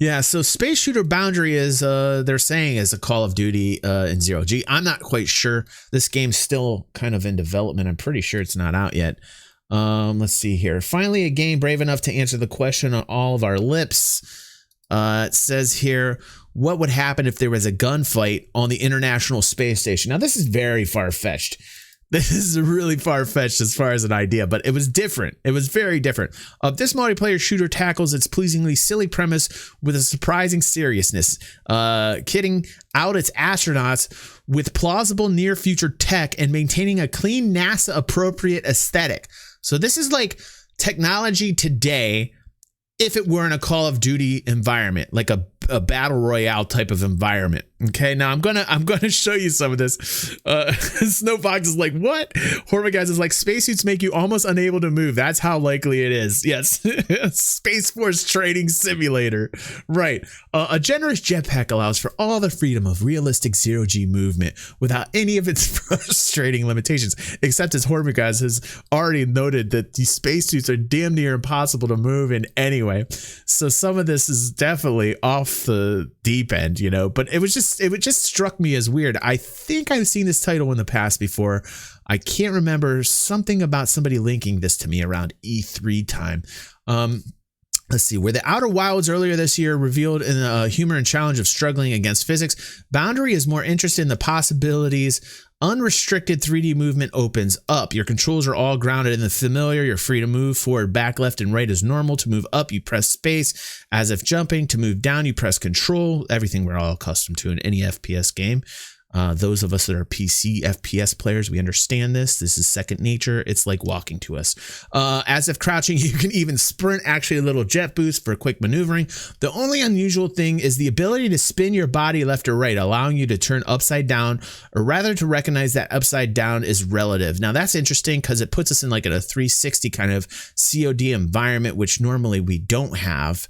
Yeah, so Space Shooter Boundary is they're saying is a Call of Duty in Zero G. I'm not quite sure. This game's still kind of in development. I'm pretty sure it's not out yet. Let's see here. Finally, a game brave enough to answer the question on all of our lips. It says here, what would happen if there was a gunfight on the International Space Station? Now, this is very far-fetched. This is really far-fetched as far as an idea, but it was different. It was very different. This multiplayer shooter tackles its pleasingly silly premise with a surprising seriousness, kitting out its astronauts with plausible near-future tech and maintaining a clean NASA-appropriate aesthetic. So this is like technology today if it were in a Call of Duty environment, like a battle royale type of environment. Okay, now I'm gonna show you some of this. Snowfox is like, what? Hormiguys is like, spacesuits make you almost unable to move. That's how likely it is. Yes, Space Force Training Simulator. Right. A generous jetpack allows for all the freedom of realistic zero-G movement without any of its frustrating limitations. Except as Hormiguys has already noted that these spacesuits are damn near impossible to move in anyway. So some of this is definitely off the deep end, you know, but it just struck me as weird. I think I've seen this title in the past before. I can't remember, something about somebody linking this to me around E3 time. Let's see, where the Outer Wilds earlier this year revealed in a humor and challenge of struggling against physics, Boundary is more interested in the possibilities. Unrestricted 3D movement opens up. Your controls are all grounded in the familiar. You're free to move forward, back, left, and right as normal. To move up, you press space as if jumping. To move down, you press control. Everything we're all accustomed to in any FPS game. Those of us that are PC FPS players, we understand this. This is second nature. It's like walking to us. As if crouching, you can even sprint, actually a little jet boost for quick maneuvering. The only unusual thing is the ability to spin your body left or right, allowing you to turn upside down, or rather to recognize that upside down is relative. Now that's interesting because it puts us in like a 360 kind of COD environment, which normally we don't have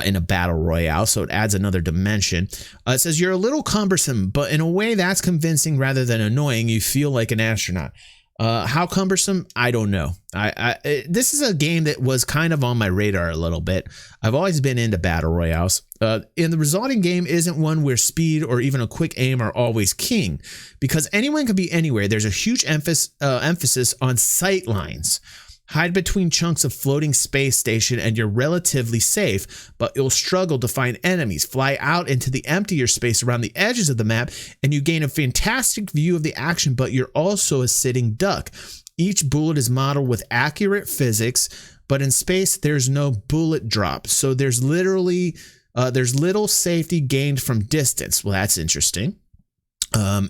in a battle royale, so it adds another dimension. It says you're a little cumbersome, but in a way that's convincing rather than annoying. You feel like an astronaut. How cumbersome? I don't know. This is a game that was kind of on my radar a little bit. I've always been into battle royales. And the resulting game isn't one where speed or even a quick aim are always king, because anyone can be anywhere. There's a huge emphasis on sight lines. Hide between chunks of floating space station and you're relatively safe, but you'll struggle to find enemies. Fly out into the emptier space around the edges of the map and you gain a fantastic view of the action, but you're also a sitting duck. Each bullet is modeled with accurate physics, but in space there's no bullet drop. So there's literally there's little safety gained from distance. Well, that's interesting.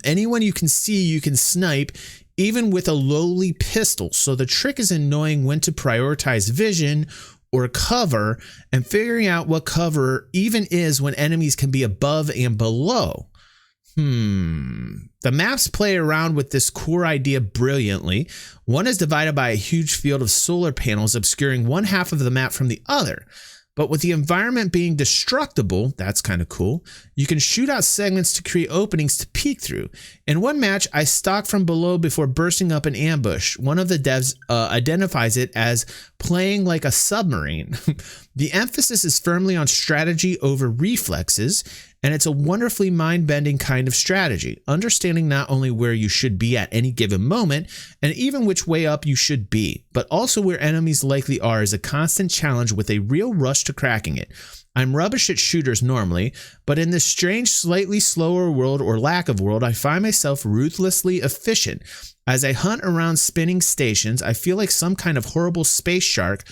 Anyone you can see, you can snipe, even with a lowly pistol. So the trick is in knowing when to prioritize vision or cover and figuring out what cover even is when enemies can be above and below. The maps play around with this core idea brilliantly. One is divided by a huge field of solar panels obscuring one half of the map from the other. But with the environment being destructible, that's kind of cool, you can shoot out segments to create openings to peek through. In one match, I stalked from below before bursting up an ambush. One of the devs identifies it as playing like a submarine. The emphasis is firmly on strategy over reflexes, and it's a wonderfully mind-bending kind of strategy, understanding not only where you should be at any given moment, and even which way up you should be, but also where enemies likely are is a constant challenge with a real rush to cracking it. I'm rubbish at shooters normally, but in this strange, slightly slower world or lack of world, I find myself ruthlessly efficient. As I hunt around spinning stations, I feel like some kind of horrible space shark,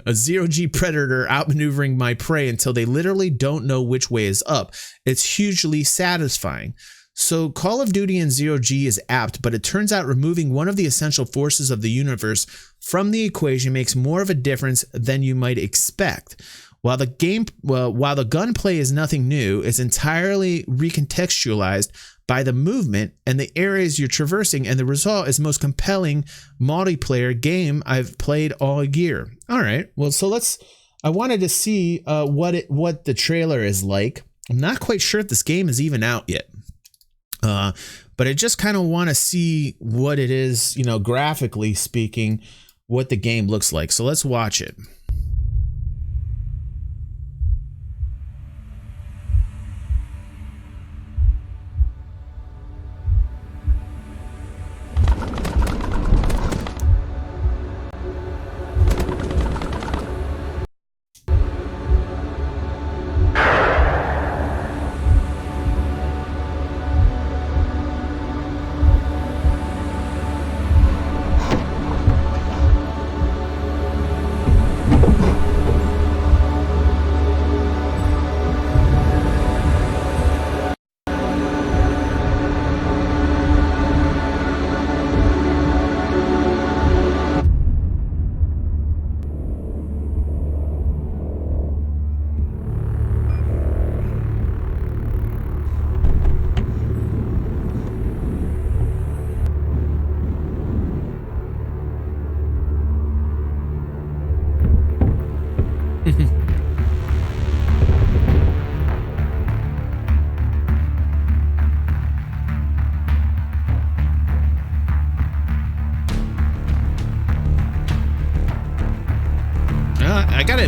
a zero-G predator outmaneuvering my prey until they literally don't know which way is up. It's hugely satisfying. So Call of Duty in Zero-G is apt, but it turns out removing one of the essential forces of the universe from the equation makes more of a difference than you might expect. While the gunplay is nothing new, it's entirely recontextualized by the movement and the areas you're traversing, and the result is the most compelling multiplayer game I've played all year. All right, well, so I wanted to see what the trailer is like. I'm not quite sure if this game is even out yet, but I just kind of want to see what it is, graphically speaking, what the game looks like. So let's watch it.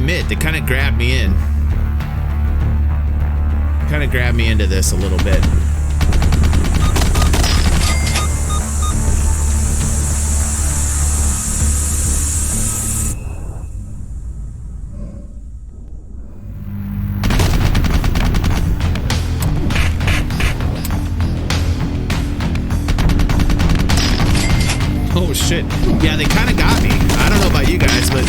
admit, they kind of grabbed me in. Kind of grabbed me into this a little bit. Oh shit. Yeah, they kind of got me. I don't know about you guys, but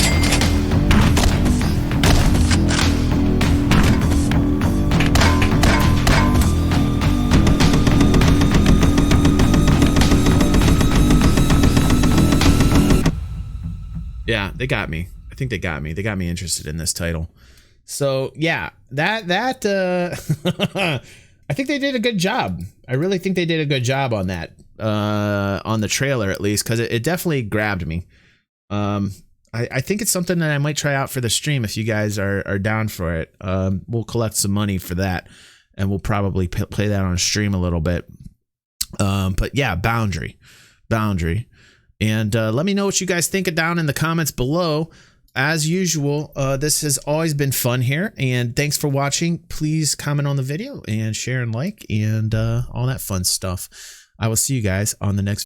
yeah, they got me. I think they got me. They got me interested in this title. So yeah, that I think they did a good job. I really think they did a good job on that, on the trailer at least, because it definitely grabbed me. I think it's something that I might try out for the stream if you guys are down for it. We'll collect some money for that, and we'll probably play that on stream a little bit. But yeah, Boundary. And let me know what you guys think down in the comments below. As usual, this has always been fun here, and thanks for watching. Please comment on the video and share and like and all that fun stuff. I will see you guys on the next